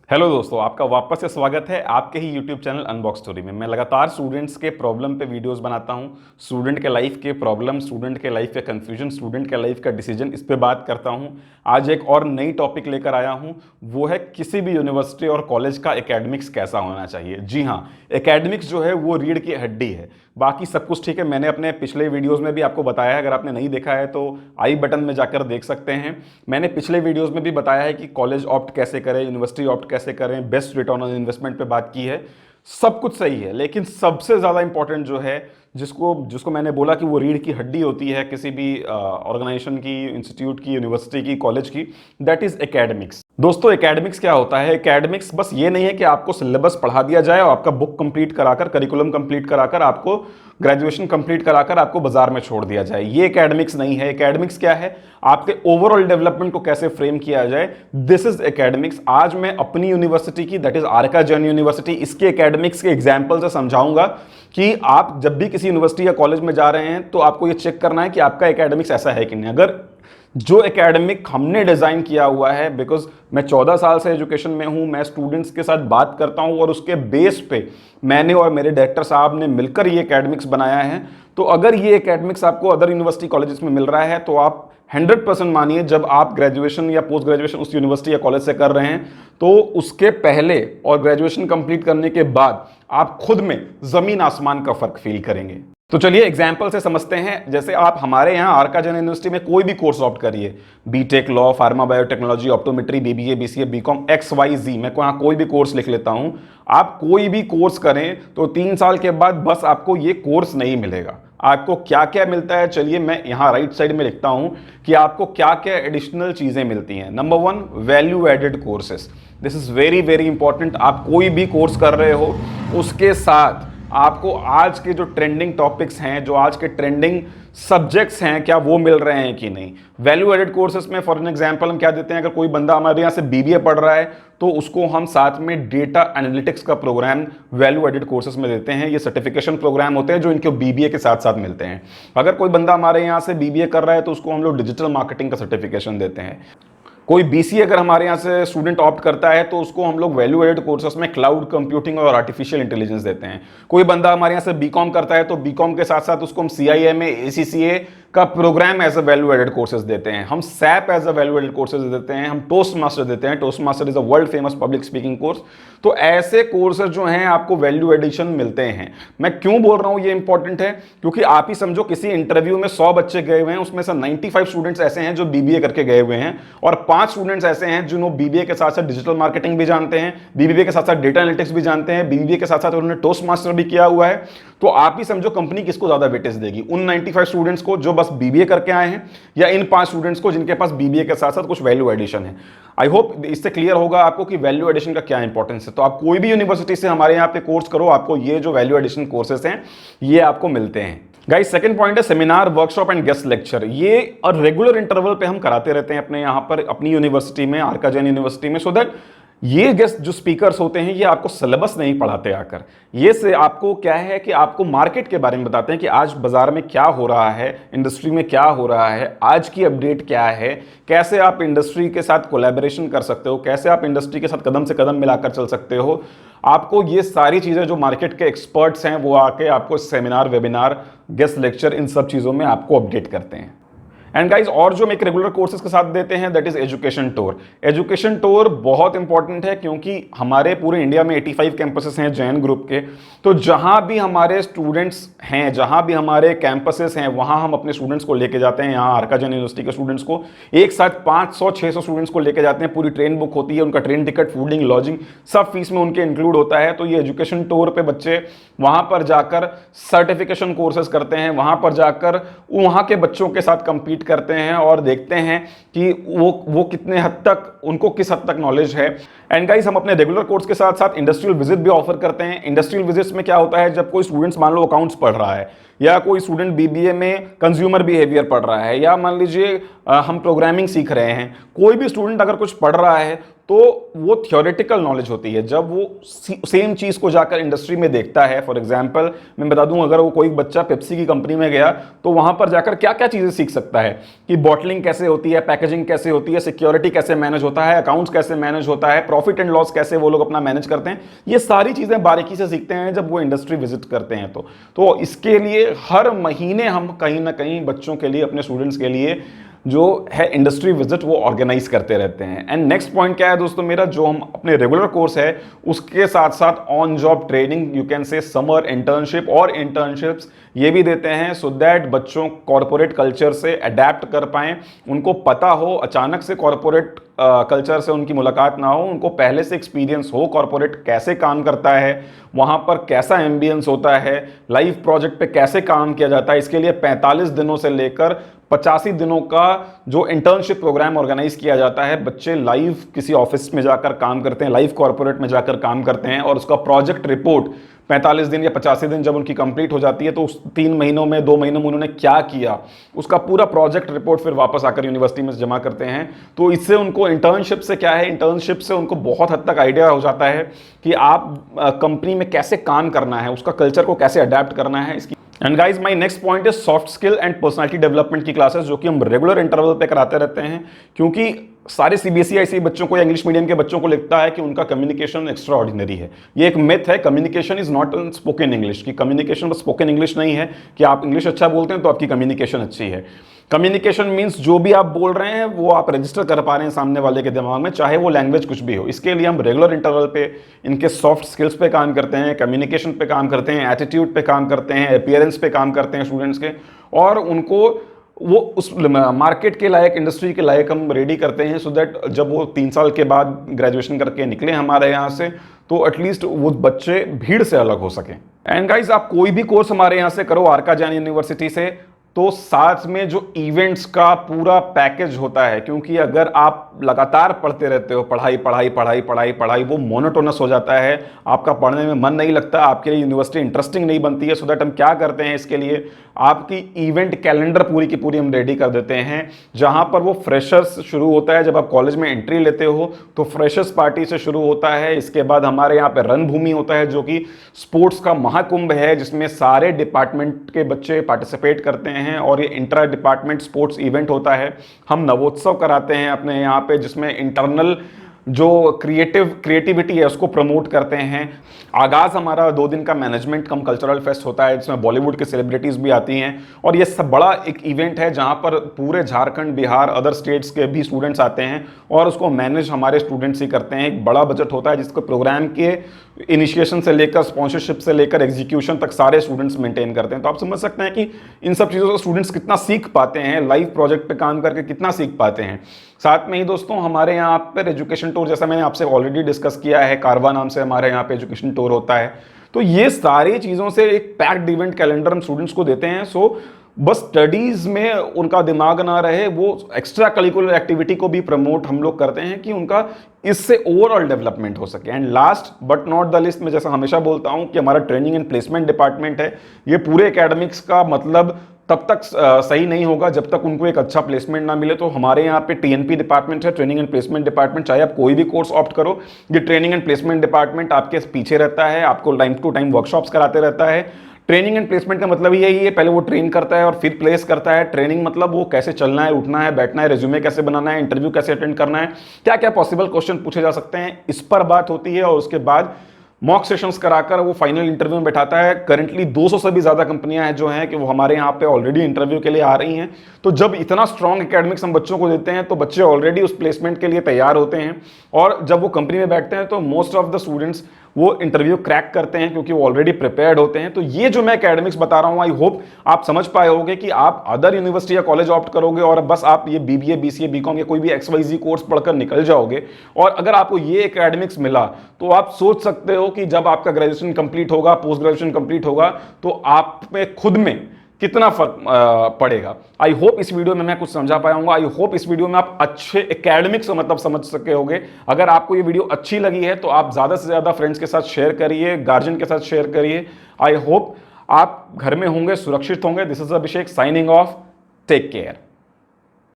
Hello दोस्तों, आपका वापस से स्वागत है आपके ही यूट्यूब चैनल अनबॉक्स स्टोरी में। मैं लगातार स्टूडेंट्स के प्रॉब्लम पे वीडियोस बनाता हूं। स्टूडेंट के लाइफ के प्रॉब्लम, स्टूडेंट के लाइफ के कंफ्यूजन, स्टूडेंट के लाइफ का डिसीजन, इस पे बात करता हूं। आज एक और नई टॉपिक लेकर आया हूं, वो है किसी भी यूनिवर्सिटी और कॉलेज का एकेडमिक्स कैसा होना चाहिए। जी हाँ, एकेडमिक्स जो है वो रीढ़ की हड्डी है। बाकी सब कुछ ठीक है, मैंने अपने पिछले वीडियोस में भी आपको बताया है। अगर आपने नहीं देखा है तो आई बटन में जाकर देख सकते हैं। मैंने पिछले वीडियोस में भी बताया है कि कॉलेज ऑप्ट कैसे करें, यूनिवर्सिटी ऑप्ट कैसे करें, बेस्ट रिटर्न ऑन इन्वेस्टमेंट पे बात की है। सब कुछ सही है, लेकिन सबसे ज़्यादा इंपॉर्टेंट जो है, जिसको जिसको मैंने बोला कि वो रीढ़ की हड्डी होती है किसी भी ऑर्गेनाइजेशन की, इंस्टीट्यूट की, यूनिवर्सिटी की, कॉलेज की, दैट इज एकेडमिक्स। दोस्तों, एकेडमिक्स क्या होता है? एकेडमिक्स बस ये नहीं है कि आपको सिलेबस पढ़ा दिया जाए और आपका बुक कंप्लीट कराकर, करिकुलम कंप्लीट कराकर, आपको ग्रेजुएशन कंप्लीट कराकर आपको बाजार में छोड़ दिया जाए। ये एकेडमिक्स नहीं है। एकेडमिक्स क्या है? आपके ओवरऑल डेवलपमेंट को कैसे फ्रेम किया जाए, दिस इज एकेडमिक्स। आज मैं अपनी यूनिवर्सिटी की, that is Arka Jain university, इसके एकेडमिक्स के एग्जाम्पल से समझाऊंगा कि आप जब भी किसी यूनिवर्सिटी या कॉलेज में जा रहे हैं तो आपको ये चेक करना है कि आपका एकेडमिक्स ऐसा है कि नहीं। अगर जो एकेडमिक हमने डिज़ाइन किया हुआ है, बिकॉज मैं 14 साल से एजुकेशन में हूं, मैं स्टूडेंट्स के साथ बात करता हूं और उसके बेस पे मैंने और मेरे डायरेक्टर साहब ने मिलकर ये एकेडमिक्स बनाया है। तो अगर ये एकेडमिक्स आपको अदर यूनिवर्सिटी कॉलेजेस में मिल रहा है तो आप 100% मानिए, जब आप ग्रेजुएशन या पोस्ट ग्रेजुएशन उस यूनिवर्सिटी या कॉलेज से कर रहे हैं तो उसके पहले और ग्रेजुएशन कंप्लीट करने के बाद आप खुद में जमीन आसमान का फर्क फील करेंगे। तो चलिए एग्जाम्पल से समझते हैं। जैसे आप हमारे यहाँ आरका जैन यूनिवर्सिटी में कोई भी कोर्स ऑप्ट करिए, BTech, law, pharma, biotechnology, optometry, BBA, BCA, BCom, XYZ, मैं यहाँ कोई भी कोर्स लिख लेता हूँ। आप कोई भी कोर्स करें तो 3 साल के बाद बस आपको ये कोर्स नहीं मिलेगा। आपको क्या क्या मिलता है, चलिए मैं यहाँ राइट साइड में लिखता हूँ कि आपको क्या क्या एडिशनल चीज़ें मिलती हैं। Number 1, value added courses. This is very very important. आप कोई भी कोर्स कर रहे हो, उसके साथ आपको आज के जो ट्रेंडिंग टॉपिक्स हैं, जो आज के ट्रेंडिंग सब्जेक्ट्स हैं, क्या वो मिल रहे हैं कि नहीं। वैल्यू एडेड कोर्सेस में फॉर एन एग्जांपल हम क्या देते हैं? अगर कोई बंदा हमारे यहाँ से बीबीए पढ़ रहा है तो उसको हम साथ में डेटा एनालिटिक्स का प्रोग्राम वैल्यू एडेड कोर्सेस में देते हैं। ये सर्टिफिकेशन प्रोग्राम होते हैं जो इनके बीबीए के साथ साथ मिलते हैं। अगर कोई बंदा हमारे यहाँ से बीबीए कर रहा है तो उसको हम लोग डिजिटल मार्केटिंग का सर्टिफिकेशन देते हैं। कोई बीसीए अगर हमारे यहाँ से स्टूडेंट ऑप्ट करता है तो उसको हम लोग वैल्यू एडेड कोर्सेस में क्लाउड कंप्यूटिंग और आर्टिफिशियल इंटेलिजेंस देते हैं। कोई बंदा हमारे यहाँ से बीकॉम करता है तो बीकॉम के साथ साथ उसको हम सीआईएमए, एसीसीए का programme as a value added courses देते हैं। हम SAP as a value added courses देते हैं। हम टोस्ट मास्टर देते हैं। Toastmaster is a world famous public speaking course. तो ऐसे कोर्सेज जो हैं आपको वैल्यू एडिशन मिलते हैं। मैं क्यों बोल रहा हूं ये इंपॉर्टेंट है? क्योंकि आप ही समझो किसी इंटरव्यू में 100 बच्चे गए हुए हैं, उसमें से 95 स्टूडेंट्स ऐसे हैं जो बीबीए करके गए हुए हैं और 5 स्टूडेंट्स ऐसे हैं जिन्होंने बीबीए के साथ साथ डिजिटल मार्केटिंग भी जानते हैं, बीबीए के साथ साथ डेटा एनालिटिक्स भी जानते हैं, बीबीए के साथ साथ उन्होंने टोस्ट मास्टर भी किया हुआ है। तो आप ही समझो कंपनी किसको ज्यादा वेटेज देगी, उन 95 स्टूडेंट्स को जो बस बीबीए करके आए हैं, या इन 5 स्टूडेंट्स को जिनके पास बीबीए के साथ साथ कुछ वैल्यू एडिशन है। आई होप इससे क्लियर होगा आपको कि वैल्यू एडिशन का क्या इंपॉर्टेंस है। तो आप कोई भी यूनिवर्सिटी से हमारे यहाँ पे कोर्स करो, आपको ये जो वैल्यू एडिशन कोर्सेस हैं ये आपको मिलते हैं। गाइस, सेकंड पॉइंट है seminar, workshop and guest lecture. ये और रेगुलर इंटरवल पे हम कराते रहते हैं अपने यहाँ पर, अपनी यूनिवर्सिटी में, आरका जैन यूनिवर्सिटी में, सो दैट ये गेस्ट जो स्पीकर्स होते हैं ये आपको सिलेबस नहीं पढ़ाते आकर, ये से आपको क्या है कि आपको मार्केट के बारे में बताते हैं कि आज बाजार में क्या हो रहा है, इंडस्ट्री में क्या हो रहा है, आज की अपडेट क्या है, कैसे आप इंडस्ट्री के साथ कोलैबोरेशन कर सकते हो, कैसे आप इंडस्ट्री के साथ कदम से कदम मिलाकर चल सकते हो। आपको ये सारी चीज़ें जो मार्केट के एक्सपर्ट्स हैं वो आके आपको सेमिनार, वेबिनार, गेस्ट लेक्चर, इन सब चीज़ों में आपको अपडेट करते हैं। एंड गाइज, और जो हम एक रेगुलर कोर्सेज के साथ देते हैं that is education tour. Education tour बहुत इंपॉर्टेंट है क्योंकि हमारे पूरे इंडिया में 85 कैंपसेस हैं जैन ग्रुप के। तो जहां भी हमारे स्टूडेंट्स हैं, जहां भी हमारे कैंपसेस हैं, वहां हम अपने स्टूडेंट्स को लेके जाते हैं। यहाँ आरका जैन यूनिवर्सिटी के स्टूडेंट्स को एक साथ 500-600 स्टूडेंट्स को लेके जाते हैं। पूरी ट्रेन बुक होती है, उनका ट्रेन टिकट, फूडिंग, लॉजिंग सब फीस में उनके इंक्लूड होता है। तो ये एजुकेशन टूर पे बच्चे वहां पर जाकर सर्टिफिकेशन कोर्सेज करते हैं, वहां पर जाकर वहां के बच्चों के साथ कंपीट करते हैं और देखते हैं कि वो कितने हद तक, उनको किस हद तक नॉलेज है। एंड गाइस, हम अपने रेगुलर कोर्स के साथ साथ इंडस्ट्रियल विजिट भी ऑफर करते हैं। इंडस्ट्रियल विजिट्स में क्या होता है, जब कोई स्टूडेंट्स मान लो अकाउंट्स पढ़ रहा है, या कोई स्टूडेंट बीबीए में कंज्यूमर बिहेवियर पढ़ रहा है, या मान लीजिए हम प्रोग्रामिंग सीख रहे हैं, कोई भी स्टूडेंट अगर कुछ पढ़ रहा है तो वो थियोरेटिकल नॉलेज होती है। जब वो सेम चीज़ को जाकर इंडस्ट्री में देखता है, फॉर एग्जांपल मैं बता दूं, अगर वो कोई बच्चा पेप्सी की कंपनी में गया तो वहां पर जाकर क्या क्या चीज़ें सीख सकता है कि बॉटलिंग कैसे होती है, पैकेजिंग कैसे होती है, सिक्योरिटी कैसे मैनेज होता है, अकाउंट्स कैसे मैनेज होता है, प्रॉफिट एंड लॉस कैसे वो लोग अपना मैनेज करते हैं। ये सारी चीज़ें बारीकी से सीखते हैं जब वो इंडस्ट्री विजिट करते हैं। तो इसके लिए हर महीने हम कहीं ना कहीं बच्चों के लिए, अपने स्टूडेंट्स के लिए जो है इंडस्ट्री विजिट वो ऑर्गेनाइज करते रहते हैं। एंड नेक्स्ट पॉइंट क्या है दोस्तों मेरा, जो हम अपने रेगुलर कोर्स है उसके साथ साथ on job training, you can say summer internship और इंटर्नशिप्स ये भी देते हैं, सो दैट बच्चों कॉरपोरेट कल्चर से अडेप्ट कर पाएं, उनको पता हो, अचानक से कॉरपोरेट कल्चर से उनकी मुलाकात ना हो, उनको पहले से एक्सपीरियंस हो कॉरपोरेट कैसे काम करता है, वहाँ पर कैसा एम्बियंस होता है, लाइव प्रोजेक्ट पे कैसे काम किया जाता है। इसके लिए 45 दिनों से लेकर 85 दिनों का जो इंटर्नशिप प्रोग्राम ऑर्गेनाइज किया जाता है। बच्चे लाइव किसी ऑफिस में जाकर काम करते हैं, लाइव कॉर्पोरेट में जाकर काम करते हैं, और उसका प्रोजेक्ट रिपोर्ट 45 दिन या 85 दिन जब उनकी कंप्लीट हो जाती है तो उस 3 महीनों में, 2 महीनों में उन्होंने क्या किया, उसका पूरा प्रोजेक्ट रिपोर्ट फिर वापस आकर यूनिवर्सिटी में जमा करते हैं। तो इससे उनको इंटर्नशिप से क्या है, इंटर्नशिप से उनको बहुत हद तक आइडिया हो जाता है कि आप कंपनी में कैसे काम करना है, उसका कल्चर को कैसे अडेप्ट करना है। इसकी and guys my next point is soft skill and personality development की क्लासेस, जो कि हम रेगुलर इंटरवल पे कराते रहते हैं, क्योंकि सारे सीबीएसई ऐसे बच्चों को या इंग्लिश मीडियम के बच्चों को लगता है कि उनका कम्युनिकेशन एक्स्ट्रा ऑर्डिनरी है। ये एक मिथ है, communication is not in spoken English, कि कम्युनिकेशन बस स्पोकन इंग्लिश नहीं है कि आप इंग्लिश अच्छा बोलते हैं तो आपकी कम्युनिकेशन अच्छी है। कम्युनिकेशन मीन्स जो भी आप बोल रहे हैं वो आप रजिस्टर कर पा रहे हैं सामने वाले के दिमाग में, चाहे वो लैंग्वेज कुछ भी हो। इसके लिए हम रेगुलर इंटरवल पे इनके सॉफ्ट स्किल्स पे काम करते हैं, कम्युनिकेशन पे काम करते हैं, एटीट्यूड पे काम करते हैं, अपीयरेंस पे काम करते हैं स्टूडेंट्स के, और उनको वो उस मार्केट के लायक, इंडस्ट्री के लायक हम रेडी करते हैं, सो दैट जब वो 3 साल के बाद ग्रेजुएशन करके निकले हमारे यहाँ से तो एटलीस्ट वो बच्चे भीड़ से अलग हो सकें। एंड गाइज आप कोई भी कोर्स हमारे यहाँ से करो, आरका जैन यूनिवर्सिटी से, तो साथ में जो इवेंट्स का पूरा पैकेज होता है, क्योंकि अगर आप लगातार पढ़ते रहते हो, पढ़ाई पढ़ाई पढ़ाई पढ़ाई पढ़ाई, वो मोनोटोनस हो जाता है, आपका पढ़ने में मन नहीं लगता, आपके लिए यूनिवर्सिटी इंटरेस्टिंग नहीं बनती है। सो दैट हम क्या करते हैं, इसके लिए आपकी इवेंट कैलेंडर पूरी की पूरी हम रेडी कर देते हैं, जहां पर वो फ्रेशर्स शुरू होता है। जब आप कॉलेज में एंट्री लेते हो तो फ्रेशर्स पार्टी से शुरू होता है। इसके बाद हमारे यहाँ पे रणभूमि होता है, जो कि स्पोर्ट्स का महाकुंभ है, जिसमें सारे डिपार्टमेंट के बच्चे पार्टिसिपेट करते हैं, और ये इंटर डिपार्टमेंट स्पोर्ट्स इवेंट होता है। हम नवोत्सव कराते हैं अपने यहाँ पे, जिसमें इंटरनल जो क्रिएटिविटी है उसको प्रमोट करते हैं। आगाज हमारा 2 दिन का मैनेजमेंट कम कल्चरल फेस्ट होता है, जिसमें बॉलीवुड की सेलिब्रिटीज भी आती हैं, और ये सब बड़ा एक इवेंट है जहां पर पूरे झारखंड, बिहार, अदर स्टेट्स के भी स्टूडेंट्स आते हैं, और उसको मैनेज हमारे स्टूडेंट्स ही करते हैं। एक बड़ा बजट होता है जिसको प्रोग्राम के इनिशिएशन से लेकर, स्पॉन्सरशिप से लेकर एग्जीक्यूशन तक सारे स्टूडेंट्स मेंटेन करते हैं। तो आप समझ सकते हैं कि इन सब चीज़ों से स्टूडेंट्स कितना सीख पाते हैं, लाइव प्रोजेक्ट पे काम करके कितना सीख पाते हैं। साथ में ही दोस्तों हमारे यहाँ पर एजुकेशन टूर, जैसा मैंने आपसे ऑलरेडी डिस्कस किया है, कारवा नाम से हमारे यहाँ पे एजुकेशन टूर होता है। तो ये सारी चीज़ों से एक पैक्ड इवेंट कैलेंडर हम स्टूडेंट्स को देते हैं। सो बस स्टडीज़ में उनका दिमाग ना रहे, वो एक्स्ट्रा करिकुलर एक्टिविटी को भी प्रमोट हम लोग करते हैं कि उनका इससे ओवरऑल डेवलपमेंट हो सके। And last but not the list, मैं जैसा हमेशा बोलता हूं कि हमारा ट्रेनिंग एंड प्लेसमेंट डिपार्टमेंट है। ये पूरे एकेडमिक्स का मतलब तब तक सही नहीं होगा जब तक उनको एक अच्छा प्लेसमेंट ना मिले। तो हमारे यहाँ पे टीएनपी डिपार्टमेंट है, ट्रेनिंग एंड प्लेसमेंट डिपार्टमेंट। चाहे आप कोई भी कोर्स ऑप्ट करो, ये ट्रेनिंग एंड प्लेसमेंट डिपार्टमेंट आपके पीछे रहता है, आपको टाइम टू टाइम वर्कशॉप्स कराते रहता है। ट्रेनिंग एंड प्लेसमेंट का मतलब यही है, पहले वो ट्रेन करता है और फिर प्लेस करता है। ट्रेनिंग मतलब वो कैसे चलना है, उठना है, बैठना है, रेज्यूमे कैसे बनाना है, इंटरव्यू कैसे अटेंड करना है, क्या क्या पॉसिबल क्वेश्चन पूछे जा सकते हैं, इस पर बात होती है। और उसके बाद मॉक सेशंस कराकर वो फाइनल इंटरव्यू में बैठाता है। करंटली 200 से भी ज़्यादा कंपनियां हैं जो हैं कि वो हमारे यहाँ पे ऑलरेडी इंटरव्यू के लिए आ रही हैं। तो जब इतना स्ट्रॉन्ग एकेडमिक्स हम बच्चों को देते हैं तो बच्चे ऑलरेडी उस प्लेसमेंट के लिए तैयार होते हैं, और जब वो कंपनी में बैठते हैं तो मोस्ट ऑफ द स्टूडेंट्स वो इंटरव्यू क्रैक करते हैं, क्योंकि वो ऑलरेडी प्रिपेयर्ड होते हैं। तो ये जो मैं एकेडमिक्स बता रहा हूँ, आई होप आप समझ पाए होंगे कि आप अदर यूनिवर्सिटी या कॉलेज ऑप्ट करोगे और बस आप ये बीबीए, बीसीए, बीकॉम या कोई भी XYZ कोर्स पढ़कर निकल जाओगे, और अगर आपको ये एकेडमिक्स मिला तो आप सोच सकते हो कि जब आपका ग्रेजुएशन कंप्लीट होगा, पोस्ट ग्रेजुएशन कंप्लीट होगा, तो आप में खुद में कितना फर्क पड़ेगा। आई होप इस वीडियो में मैं कुछ समझा पाया हूँ। आई होप इस वीडियो में आप अच्छे एकेडमिक्स मतलब समझ सके होंगे। अगर आपको ये वीडियो अच्छी लगी है तो आप ज़्यादा से ज़्यादा फ्रेंड्स के साथ शेयर करिए, गार्जियन के साथ शेयर करिए। आई होप आप घर में होंगे, सुरक्षित होंगे। This is Abhishek signing off. Take care.